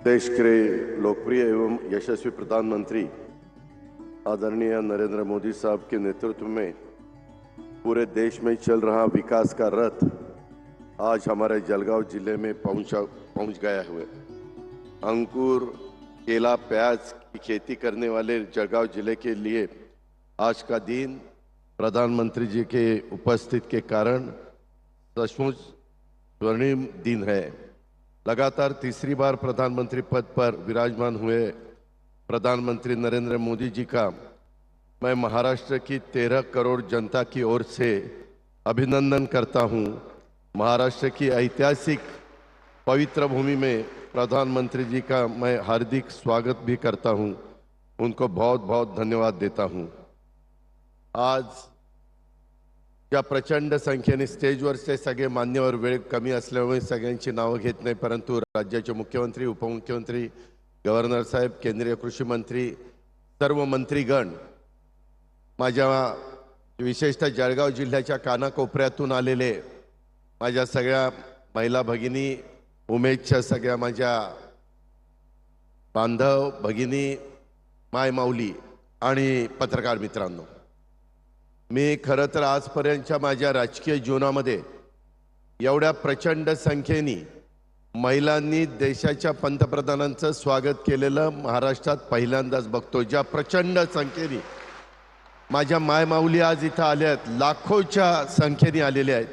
देश के लोकप्रिय एवं यशस्वी प्रधानमंत्री आदरणीय नरेंद्र मोदी साहब के नेतृत्व में पूरे देश में चल रहा विकास का रथ आज हमारे जलगांव जिले में पहुंच गया हुआ। अंकुर, केला, प्याज की खेती करने वाले जलगांव जिले के लिए आज का दिन प्रधानमंत्री जी के उपस्थित के कारण सचमुच स्वर्णिम दिन है। लगातार तीसरी बार प्रधानमंत्री पद पर विराजमान हुए प्रधानमंत्री नरेंद्र मोदी जी का मैं महाराष्ट्र की 13 करोड़ जनता की ओर से अभिनंदन करता हूं। महाराष्ट्र की ऐतिहासिक पवित्र भूमि में प्रधानमंत्री जी का मैं हार्दिक स्वागत भी करता हूं। उनको बहुत बहुत धन्यवाद देता हूं। आज ज्या प्रचंड संख्येने स्टेजवरचे सगळे मान्यवर वेळ कमी असल्यामुळे सगळ्यांची नावं घेत नाही, परंतु राज्याचे मुख्यमंत्री, उपमुख्यमंत्री, गव्हर्नर साहेब, केंद्रीय कृषी मंत्री, सर्व मंत्रीगण, माझ्या विशेषतः जळगाव जिल्ह्याच्या कानाकोपऱ्यातून आलेले माझ्या सगळ्या महिला भगिनी, उमेदच्या सगळ्या माझ्या बांधव भगिनी, मायमाऊली आणि पत्रकार मित्रांनो, मी खरं तर आजपर्यंतच्या माझ्या राजकीय जीवनामध्ये एवढ्या प्रचंड संख्येने महिलांनी देशाच्या पंतप्रधानांचं स्वागत केलेलं महाराष्ट्रात पहिल्यांदाच बघतो। ज्या प्रचंड संख्येने माझ्या मायमाऊली आज इथं आल्यात, लाखोच्या संख्येने आलेल्या आहेत।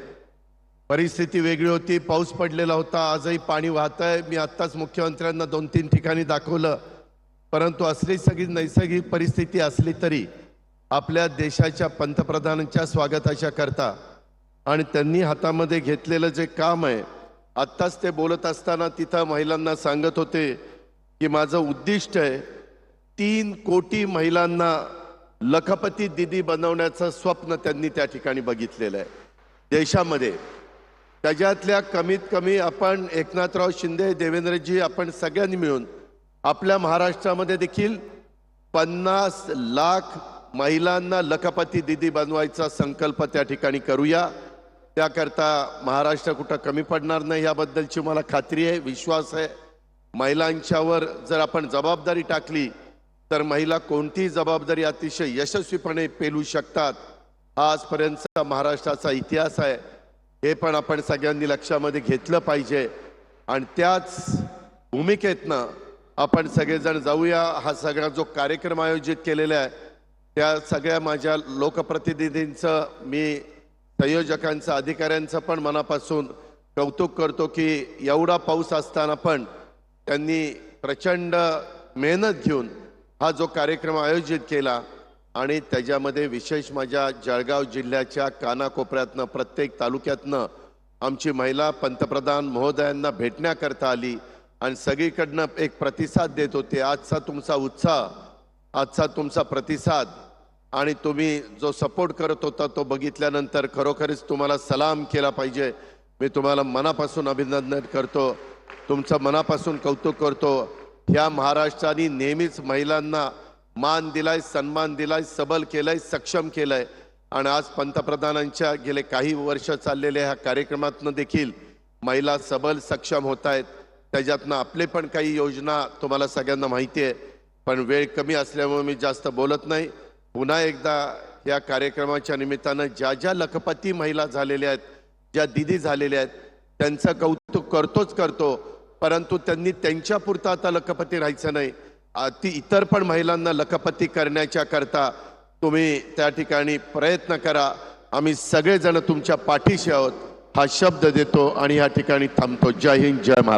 परिस्थिती वेगळी होती, पाऊस पडलेला होता, आजही पाणी वाहतंय। मी आत्ताच मुख्यमंत्र्यांना 2-3 ठिकाणी दाखवलं, परंतु असली सगळी नैसर्गिक परिस्थिती असली तरी आपल्या देशाच्या पंतप्रधानांच्या स्वागताच्या करता आणि त्यांनी हातामध्ये घेतलेलं जे काम आहे, आत्ताच ते बोलत असताना तिथं महिलांना सांगत होते की माझं उद्दिष्ट आहे 3 कोटी महिलांना लखपती दीदी बनवण्याचं स्वप्न त्यांनी त्या ठिकाणी बघितलेलं आहे देशामध्ये। त्याच्यातल्या कमीत कमी आपण एकनाथराव शिंदे, देवेंद्रजी, आपण सगळ्यांनी मिळून आपल्या महाराष्ट्रामध्ये देखील 50 लाख महिलांना लखपती दीदी बनवायचा संकल्प त्या ठिकाणी करूया। त्याकरता महाराष्ट्र कुठं कमी पडणार नाही याबद्दलची मला खात्री आहे, विश्वास आहे। महिलांच्यावर जर आपण जबाबदारी टाकली तर महिला कोणतीही जबाबदारी अतिशय यशस्वीपणे पेलू शकतात। आजपर्यंतचा महाराष्ट्राचा इतिहास आहे, हे पण आपण सगळ्यांनी लक्षामध्ये घेतलं पाहिजे आणि त्याच भूमिकेतनं आपण सगळेजण जाऊया। हा सगळा जो कार्यक्रम आयोजित केलेला आहे त्या सगळ्या माझ्या लोकप्रतिनिधींचं, मी संयोजकांचं, अधिकाऱ्यांचं पण मनापासून कौतुक करतो की एवढा पाऊस असताना पण त्यांनी प्रचंड मेहनत घेऊन हा जो कार्यक्रम आयोजित केला आणि त्याच्यामध्ये विशेष माझ्या जळगाव जिल्ह्याच्या कानाकोपऱ्यातनं, प्रत्येक तालुक्यातनं आमची महिला पंतप्रधान महोदयांना भेटण्याकरता आली आणि सगळीकडनं एक प्रतिसाद देत होते। आजचा तुमचा उत्साह, आजचा तुमचा प्रतिसाद आणि तुम्ही जो सपोर्ट करत होता तो बघितल्यानंतर खरोखरच तुम्हाला सलाम केला पाहिजे। मी तुम्हाला मनापासून अभिनंदन करतो, तुमचं मनापासून कौतुक करतो। ह्या महाराष्ट्राने नेहमीच महिलांना मान दिलाय, सन्मान दिलाय, सबल केलंय, सक्षम केलंय आणि आज पंतप्रधानांच्या गेले काही वर्ष चाललेल्या ह्या कार्यक्रमातनं देखील महिला सबल, सक्षम होत आहेत। त्याच्यातनं आपले पण काही योजना तुम्हाला सगळ्यांना माहिती आहे, पण वेळ कमी असल्यामुळे मी जास्त बोलत नाही। पुन्हा एकदा या कार्यक्रमाच्या निमित्तानं ज्या ज्या लखपती महिला झालेल्या आहेत, ज्या दीदी झालेल्या आहेत, त्यांचं कौतुक करतो, परंतु त्यांनी त्यांच्यापुरता आता लखपती राहायचं नाही। ती इतर पण महिलांना लखपती करण्याच्या करता तुम्ही त्या ठिकाणी प्रयत्न करा। आम्ही सगळेजण तुमच्या पाठीशी आहोत हा शब्द देतो आणि या ठिकाणी थांबतो। जय हिंद, जय महाराष्ट्र।